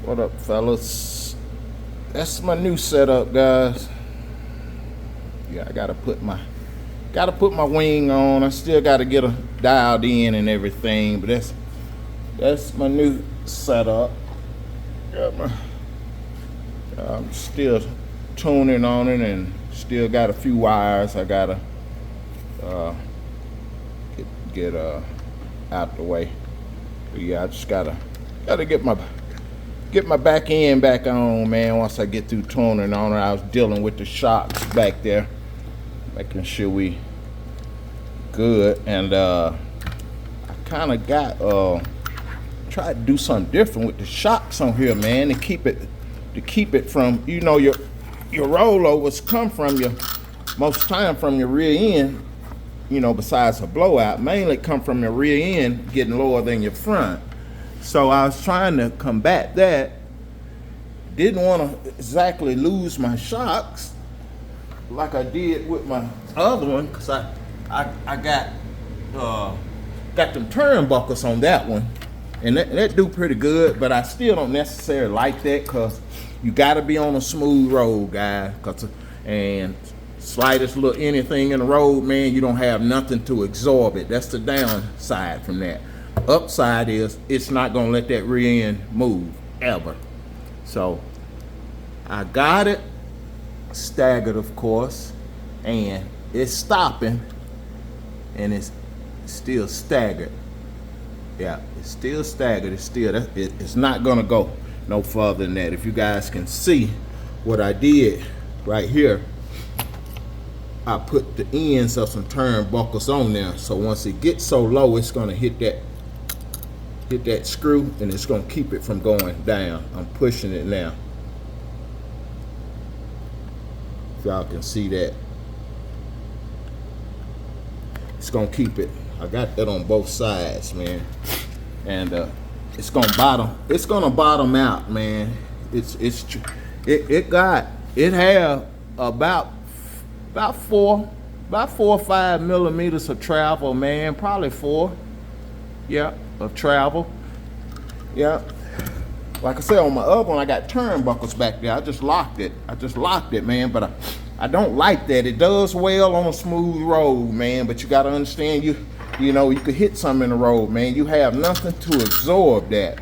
What up, fellas? That's my new setup, guys. Yeah, I gotta put my wing on. I still gotta get her dialed in and everything, but that's my new setup. I'm still tuning on it and still got a few wires I gotta get out the way. But yeah, I just gotta get my back end back on, man. Once I get through tuning on it, I was dealing with the shocks back there, making sure we good. And I kind of got tried to do something different with the shocks on here, man, to keep it from, you know, your rollovers come from your, most time from your rear end, you know, besides a blowout, mainly come from your rear end getting lower than your front. So I was trying to combat that. Didn't want to exactly lose my shocks like I did with my other one, because I got them turnbuckles on that one, and that do pretty good. But I still don't necessarily like that, because you got to be on a smooth road, guys. And slightest little anything in the road, man, you don't have nothing to absorb it. That's the downside from that. Upside is it's not gonna let that rear end move ever. So I got it staggered, of course, and it's stopping, and it's still staggered. Yeah, it's still staggered. It's not gonna go no further than that. If you guys can see what I did right here, I put the ends of some turnbuckles on there, so once it gets so low, it's gonna hit that screw, and it's gonna keep it from going down. I'm pushing it now. If y'all can see that, it's gonna keep it. I got that on both sides, man, and it's gonna bottom out, man. It have about 4 or 5 millimeters of travel, man. Probably 4. Yeah, of travel. Yeah. Like I said, on my other one, I got turnbuckles back there. I just locked it, man. But I don't like that. It does well on a smooth road, man. But you got to understand, you know, you could hit something in the road, man. You have nothing to absorb that.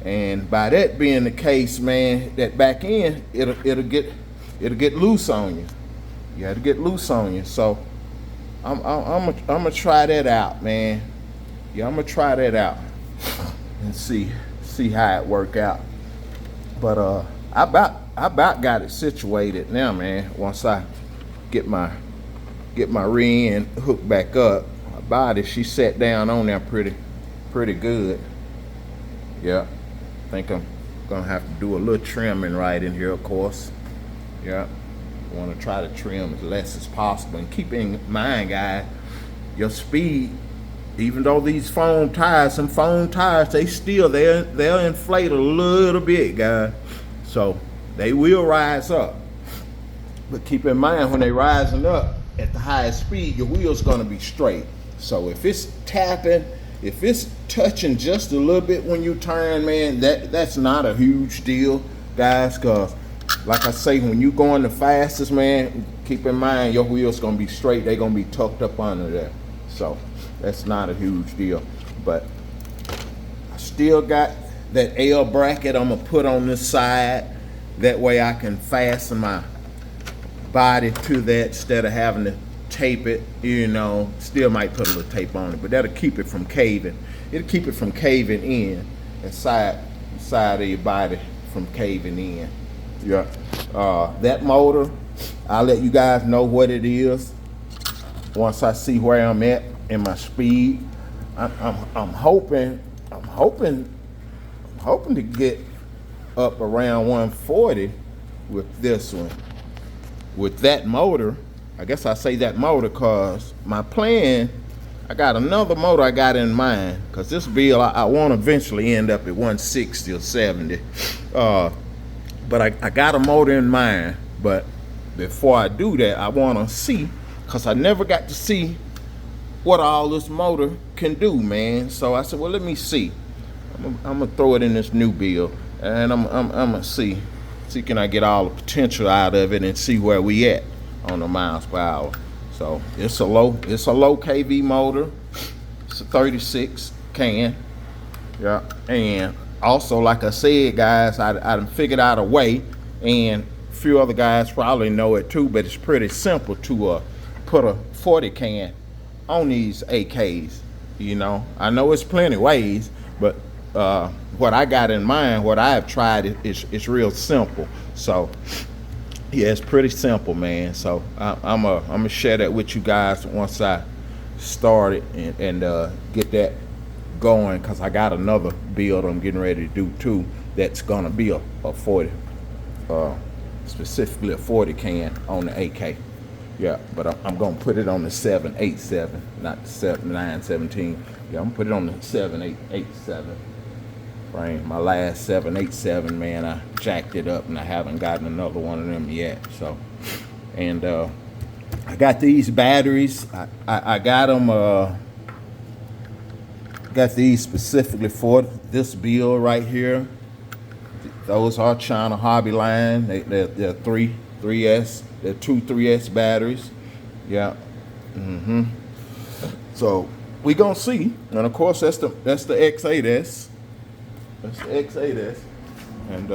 And by that being the case, man, that back end, it'll get loose on you. You have to get loose on you. So I'm gonna try that out, man. Yeah, I'm gonna try that out and see how it work out. But I about got it situated now, man. Once I get my rear end hooked back up, my body, she sat down on there pretty good. Yeah, I think I'm gonna have to do a little trimming right in here, of course. Yeah, I want to try to trim as less as possible, and keep in mind, guys, your speed. Even though these foam tires, they'll inflate a little bit, guys. So they will rise up. But keep in mind, when they rising up at the highest speed, your wheel's gonna be straight. So if it's tapping, if it's touching just a little bit when you turn, man, that's not a huge deal, guys, because like I say, when you going the fastest, man, keep in mind your wheel's gonna be straight. They're gonna be tucked up under there. So that's not a huge deal. But I still got that L bracket I'm gonna put on this side. That way I can fasten my body to that instead of having to tape it, you know. Still might put a little tape on it, but that'll keep it from caving. It'll keep it from caving in, and side of your body from caving in. Yeah. That motor, I'll let you guys know what it is once I see where I'm at in my speed. I'm hoping to get up around 140 with this one. With that motor, I guess I say that motor because my plan, I got another motor I got in mind, because this bill I want to eventually end up at 160 or 70. But I got a motor in mind. But before I do that, I want to see, because I never got to see what all this motor can do, man. So I said, well, let me see. I'm gonna throw it in this new build, and I'm gonna see can I get all the potential out of it and see where we at on the miles per hour. So it's a low KV motor. It's a 36 can. Yeah, and also like I said, guys, I done figured out a way, and a few other guys probably know it too, but it's pretty simple to put a 40 can on these AKs. You know, I know it's plenty ways, but what I got in mind, what I have tried is real simple. So yeah, it's pretty simple, man. So I'm gonna share that with you guys once I start it and get that going, because I got another build I'm getting ready to do too that's gonna be a 40, specifically a 40 can on the AK. Yeah, but I'm gonna put it on the 787, not the 917. Yeah, I'm gonna put it on the 7887 frame. My last 787, man, I jacked it up and I haven't gotten another one of them yet. So, and I got these batteries. I got them. Got these specifically for this build right here. Those are China Hobby Line. They're 3S. They're 2 3S batteries. Yeah. So we gonna see. And of course that's the X8S. That's the X8S. And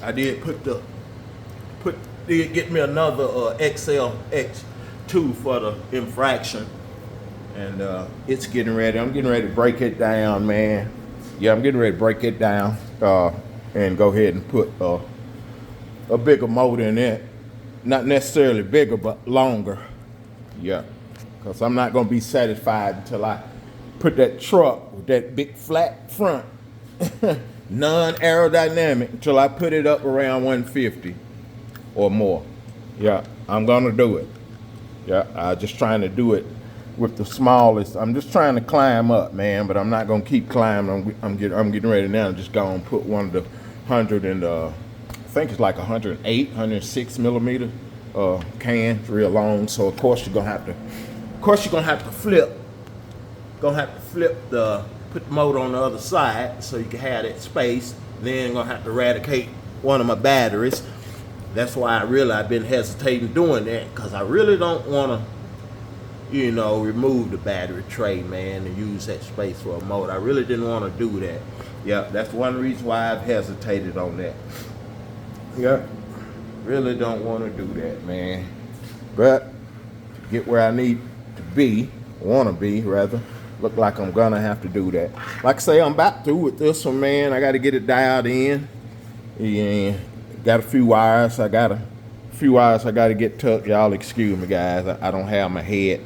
I did get me another XL X2 for the infraction. And it's getting ready. I'm getting ready to break it down, man. Yeah, I'm getting ready to break it down and go ahead and put a bigger motor in it. Not necessarily bigger, but longer. Yeah, because I'm not going to be satisfied until I put that truck with that big flat front, non-aerodynamic, until I put it up around 150 or more. Yeah, I'm going to do it. Yeah, I'm just trying to do it with the smallest. I'm just trying to climb up, man, but I'm not gonna keep climbing. I'm getting ready now to just go and put one of the 100 and I think it's like 108, 106 millimeter cans, real long. So of course you're gonna have to flip. Put the motor on the other side so you can have that space. Then gonna have to eradicate one of my batteries. That's why I've been hesitating doing that, because I really don't wanna, remove the battery tray, man, and use that space for a motor. I really didn't want to do that. Yeah, that's one reason why I've hesitated on that. Yeah, really don't want to do that, man. But to get where I need to be, want to be rather, look like I'm gonna have to do that. Like I say, I'm about through with this one, man. I got to get it dialed in. Yeah, got a few wires. I got to get tucked. Y'all excuse me, guys. I don't have my head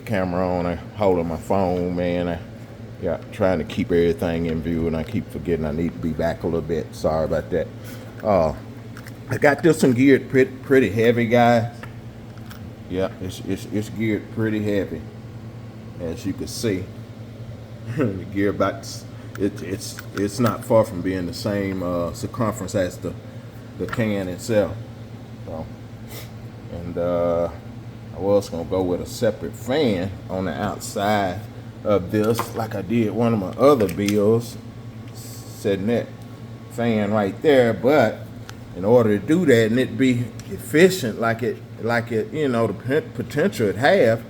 camera on. I'm holding my phone, man. Trying to keep everything in view, and I keep forgetting I need to be back a little bit. Sorry about that. I got this one geared pretty heavy, guys. Yeah, it's geared pretty heavy, as you can see. The gearbox, it's not far from being the same circumference as the can itself. So, and I was gonna go with a separate fan on the outside of this, like I did one of my other builds, setting that fan right there. But in order to do that and it be efficient, like it, the potential it have,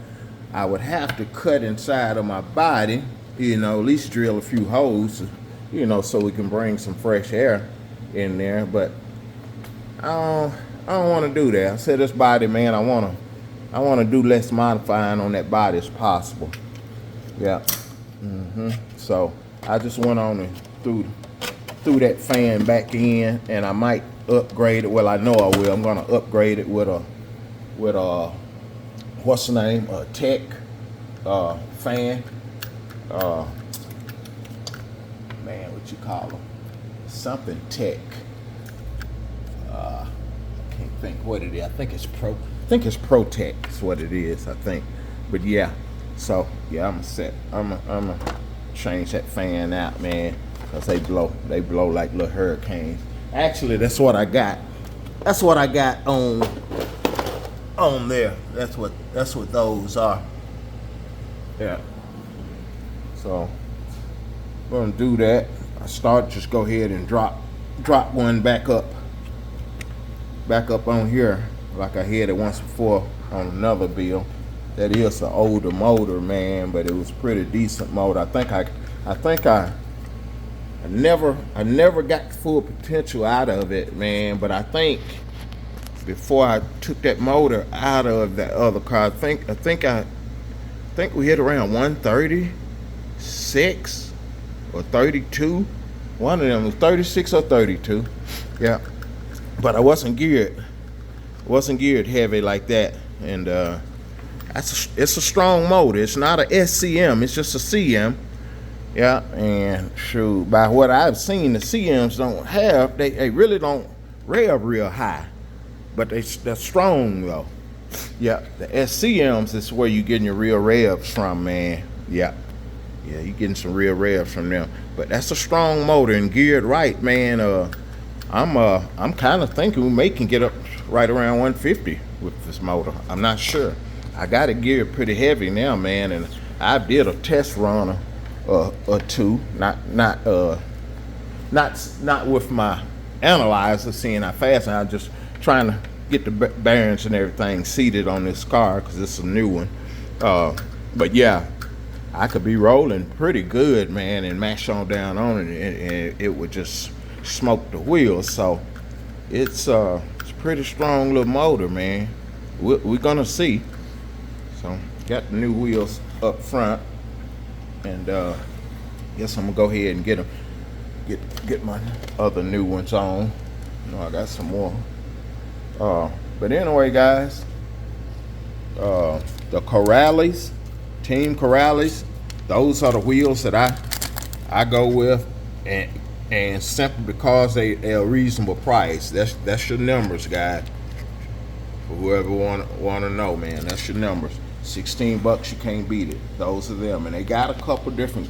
I would have to cut inside of my body, at least drill a few holes, so we can bring some fresh air in there. But I don't want to do that. I said this body, man, I want to do less modifying on that body as possible. Yeah. So I just went on and threw that fan back in, and I might upgrade it. Well, I know I will. I'm gonna upgrade it with a what's the name? A Tech fan. Man, what you call them? Something Tech. I can't think what it is. I think it's ProTech is what it is, I think. But yeah, so yeah, I'm gonna change that fan out, man, because they blow like little hurricanes. Actually, that's what I got. That's what I got on there. That's what those are. Yeah. So Gonna do that. Just go ahead and drop one back up on here like I had it once before on another bill. That is an older motor, man, but it was pretty decent motor. I think I never got full potential out of it, man, but I think before I took that motor out of that other car, I think we hit around 136 or 32. One of them was 36 or 32. Yeah. But I wasn't geared heavy like that. And it's a strong motor. It's not a SCM, it's just a CM. Yeah, and shoot, by what I've seen, the CMs they really don't rev real high. But they're strong though. Yeah, the SCMs is where you getting your real revs from, man. Yeah, you getting some real revs from them. But that's a strong motor and geared right, man. I'm kind of thinking we may can get up right around 150 with this motor. I'm not sure. I got it geared pretty heavy now, man, and I did a test run or two, not with my analyzer, seeing how fast. I'm just trying to get the bearings and everything seated on this car because it's a new one. But yeah, I could be rolling pretty good, man, and mash on down on it, and it would just smoke the wheels. So it's a pretty strong little motor, man. We're gonna see. So got the new wheels up front, and guess I'm gonna go ahead and get my other new ones on. I got some more. But anyway, guys, the Corrales, Team Corrales, those are the wheels that I go with, and simply because they're a reasonable price. That's your numbers, guys. For whoever want to know, man, that's your numbers. $16, you can't beat it. Those are them, and they got a couple different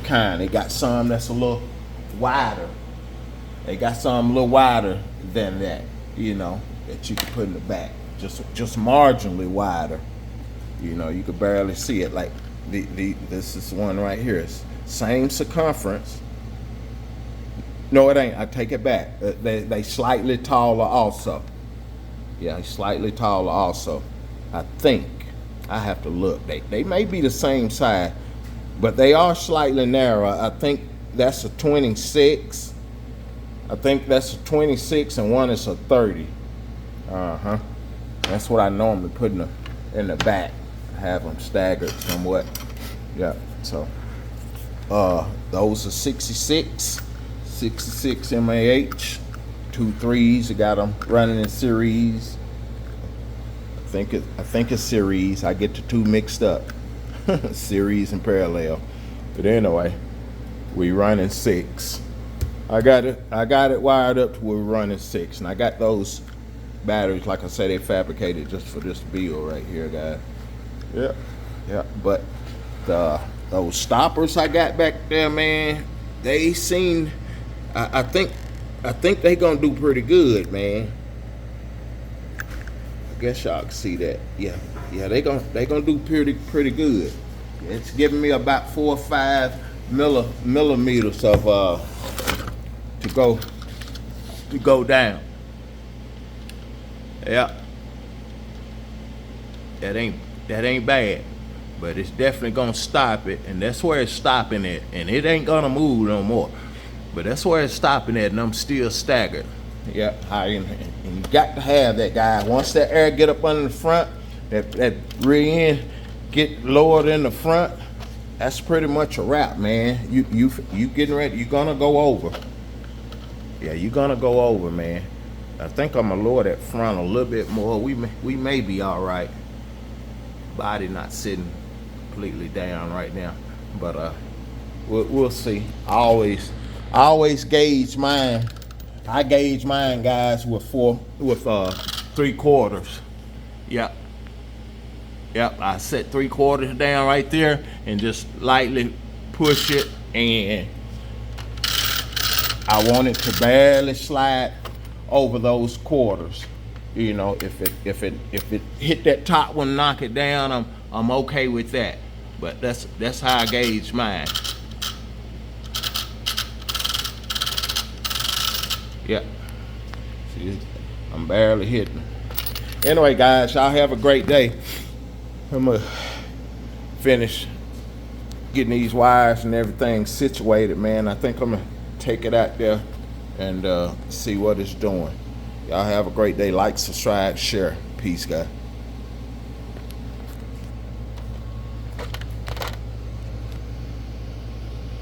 kind. They got some that's a little wider. They got some a little wider than that, that you can put in the back. Just marginally wider. You could barely see it. Like this is one right here. It's same circumference. No, it ain't. I take it back. They slightly taller also. Yeah, slightly taller also. I think. I have to look. They may be the same size, but they are slightly narrower. I think that's a 26. I think that's a 26 and one is a 30. That's what I normally put in the back. Have them staggered somewhat. Yeah. So those are 66 MAH, 2 3s. I got them running in series. I think it's series. I get the two mixed up. Series and parallel. But anyway, we running 6. I got it wired up to where we're running 6, and I got those batteries, like I said, they fabricated just for this build right here, guys. Yeah. But those stoppers I got back there, man, they seem. I think they gonna do pretty good, man. I guess y'all can see that. Yeah, they gonna do pretty good. It's giving me about 4 or 5 millimeters of to go down. Yeah, that ain't bad, but it's definitely gonna stop it, and that's where it's stopping it, and it ain't gonna move no more. But that's where it's stopping at, and I'm still staggered. Yeah, and you got to have that, guy. Once that air get up under the front, that rear end get lowered in the front, that's pretty much a wrap, man. You getting ready, you're gonna go over. Yeah, you're gonna go over, man. I think I'm gonna lower that front a little bit more. We may be all right. Body not sitting completely down right now, but we'll see. I always gauge mine. I gauge mine, guys, with 3/4. Yep. I set 3/4 down right there and just lightly push it, and I want it to barely slide over those quarters. If it hit that top one, knock it down, I'm okay with that. But that's how I gauge mine. Yeah. See, I'm barely hitting. Anyway, guys, y'all have a great day. I'm gonna finish getting these wires and everything situated, man. I think I'm gonna take it out there and see what it's doing. Y'all have a great day. Like, subscribe, share. Peace, guys.